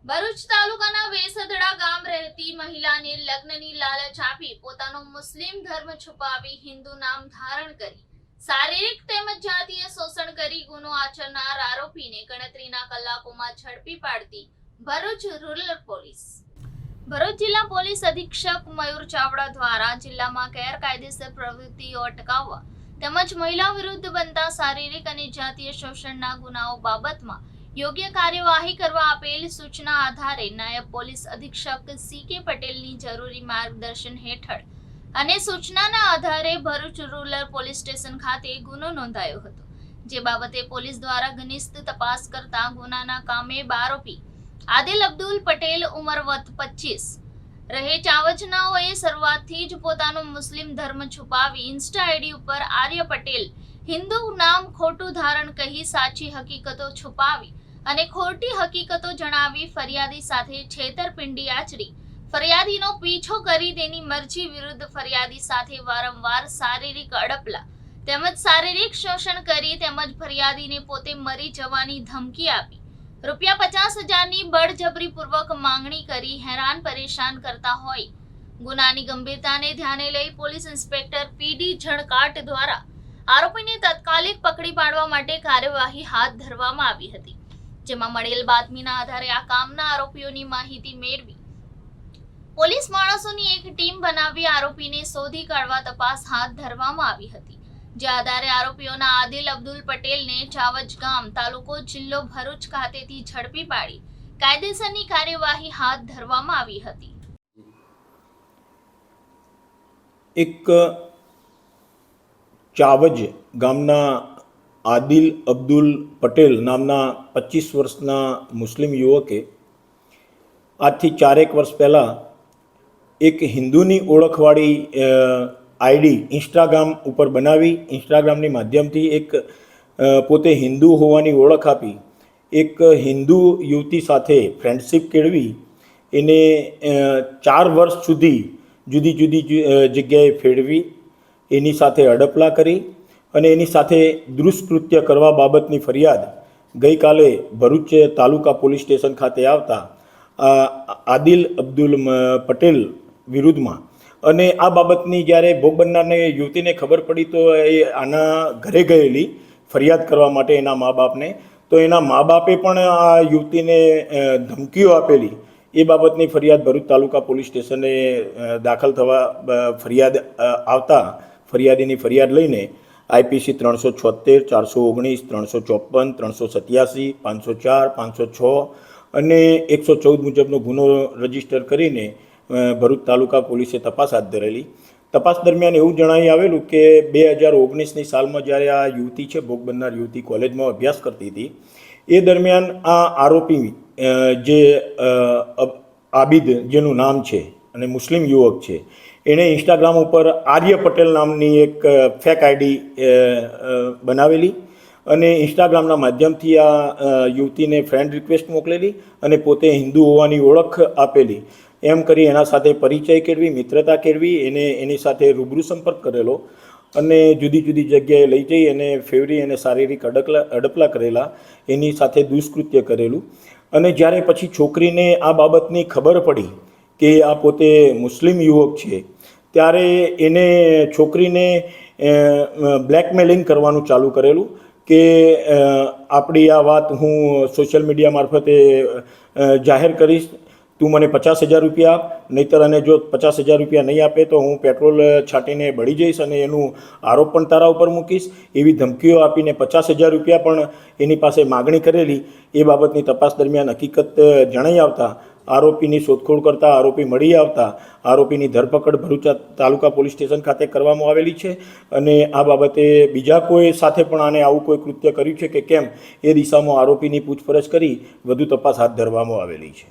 ભરૂચ તાલુકાના વેસદડા ગામ રહેતી મહિલાને લગ્નની લાલચ આપી પોતાનો મુસ્લિમ ધર્મ છુપાવી હિન્દુ નામ ધારણ કરી શારીરિક તેમજ જાતીય શોષણ કરી ગુનો આચરનાર આરોપીને ગણતરીના કલાકોમાં ઝડપી પાડતી ભરૂચ રૂરલ પોલીસ. ભરૂચ જિલ્લા પોલીસ અધિક્ષક મયુર ચાવડા દ્વારા જિલ્લામાં ગેરકાયદેસર પ્રવૃત્તિઓ અટકાવવા તેમજ મહિલા વિરુદ્ધ બનતા શારીરિક અને જાતીય શોષણના ગુનાઓ બાબતમાં યોગ્ય કાર્યવાહી કરવા આપેલ સૂચના આધારે નાયબ પોલીસ અધિક્ષક સી.કે. પટેલની જરૂરી માર્ગદર્શન હેઠળ અને સૂચનાના આધારે ભરૂચ રૂરલ પોલીસ સ્ટેશન ખાતે ગુનો નોંધાયો હતો, જે બાબતે પોલીસ દ્વારા ઘનિષ્ઠ તપાસ કરતા ગુનાના કામે આરોપી આદિલ અબ્દુલ પટેલ ઉંમર વત 25 રહે ચાવચનાઓએ શરૂઆતથી જ પોતાનો મુસ્લિમ ધર્મ છુપાવી ઇન્સ્ટા આઈડી ઉપર આર્ય પટેલ હિન્દુ નામ ખોટું ધારણ કહી સાચી હકીકતો છુપાવી અને ખોટી હકીકતો જણાવી ફરિયાદી સાથે છેતરપિંડી આચરી ફરિયાદીનો પીછો કરી તેની મરજી વિરુદ્ધ ફરિયાદી સાથે વારંવાર શારીરિક અડપલા તેમજ શારીરિક શોષણ કરી તેમજ ફરિયાદીને પોતે મરી જવાની ધમકી આપી ₹50,000ની બળજબરીપૂર્વક માંગણી કરી હેરાન પરેશાન કરતા હોય ગુનાની ગંભીરતાને ધ્યાને લઈ પોલીસ ઇન્સ્પેક્ટર પી.ડી. ઝણકાટ દ્વારા આરોપીને તાત્કાલિક પકડી પાડવા માટે કાર્યવાહી હાથ ધરવામાં આવી હતી, જેમાં મળેલ બાતમીના આધારે આ કામના આરોપીઓની માહિતી મેળવી પોલીસ માણસોની એક ટીમ બનાવી આરોપીને શોધી કાઢવા તપાસ હાથ ધરવામાં આવી હતી, જે આધારે આરોપીઓના આદિલ અબ્દુલ પટેલને ચાવચ ગામ તાલુકો જિલ્લો ભરૂચ ખાતેથી ઝડપી પાડી કાયદેસરની કાર્યવાહી હાથ ધરવામાં આવી હતી. એક ચાવજ ગામના આદિલ અબ્દુલ પટેલ નામના 25 વર્ષના મુસ્લિમ યુવકે આજથી 4 વર્ષ પહેલાં એક હિન્દુની ઓળખવાળી આઈડી ઇન્સ્ટાગ્રામ ઉપર બનાવી ઇન્સ્ટાગ્રામની માધ્યમથી એક પોતે હિન્દુ હોવાની ઓળખ આપી એક હિન્દુ યુવતી સાથે ફ્રેન્ડશિપ કેળવી એને 4 વર્ષ સુધી જુદી જુદી જગ્યાએ ફેરવી એની સાથે અડપલા કરી અને એની સાથે દુષ્કૃત્ય કરવા બાબતની ફરિયાદ ગઈકાલે ભરૂચ તાલુકા પોલીસ સ્ટેશન ખાતે આવતા આદિલ અબ્દુલ પટેલ વિરુદ્ધમાં અને આ બાબતની જ્યારે ભોગ બનનારને યુવતીને ખબર પડી તો એ આના ઘરે ગયેલી ફરિયાદ કરવા માટે એના મા બાપને, તો એના મા બાપે પણ આ યુવતીને ધમકીઓ આપેલી એ બાબતની ફરિયાદ ભરૂચ તાલુકા પોલીસ સ્ટેશને દાખલ થવા ફરિયાદ આવતા ફરિયાદીની ફરિયાદ લઈને આઈપીસી 376, 419, 354, 387, 504, 506 અને 114 મુજબનો ગુનો રજીસ્ટર કરીને ભરૂચ તાલુકા પોલીસે તપાસ હાથ ધરેલી. તપાસ દરમિયાન એવું જણાવી આવેલું કે 2019ની સાલમાં જ્યારે આ યુવતી છે ભોગ બનનાર યુવતી કોલેજમાં અભ્યાસ કરતી હતી એ દરમિયાન આ આરોપી જે આબિદ જેનું નામ છે અને મુસ્લિમ યુવક છે એણે ઇન્સ્ટાગ્રામ ઉપર આર્ય પટેલ નામની એક ફેક આઈડી બનાવેલી અને ઇન્સ્ટાગ્રામના માધ્યમથી આ યુવતીને ફ્રેન્ડ રિક્વેસ્ટ મોકલેલી અને પોતે હિન્દુ હોવાની ઓળખ આપેલી. એમ કરી એના સાથે પરિચય કેળવી મિત્રતા કેળવી એની સાથે રૂબરૂ સંપર્ક કરેલો અને જુદી જુદી જગ્યાએ લઈ જઈ અને ફેવરી અને શારીરિક અડપલા કરેલા, એની સાથે દુષ્કૃત્ય કરેલું. અને જ્યારે પછી છોકરીને આ બાબતની ખબર પડી કે આ પોતે મુસ્લિમ યુવક છે ત્યારે એને છોકરીને બ્લેકમેલિંગ કરવાનું ચાલુ કરેલું કે આપણી આ વાત હું સોશિયલ મીડિયા મારફતે જાહેર કરીશ, તું મને ₹50,000 આપ, નહીંતર અને જો ₹50,000 નહીં આપે તો હું પેટ્રોલ છાંટીને બળી જઈશ અને એનું આરોપ પણ તારા ઉપર મૂકીશ, એવી ધમકીઓ આપીને ₹50,000 પણ એની પાસે માગણી કરેલી. એ બાબતની તપાસ દરમિયાન હકીકત જણાઈ આવતા આરોપીની શોધખોળ કરતા આરોપી મળી આવતા આરોપીની ધરપકડ ભરૂચ તાલુકા પોલીસ સ્ટેશન ખાતે કરવામાં આવેલી છે અને આ બાબતે બીજા કોઈ સાથે પણ આને આવું કોઈ કૃત્ય કર્યું છે કે કેમ એ દિશામાં આરોપીની પૂછપરછ કરી વધુ તપાસ હાથ ધરવામાં આવેલી છે.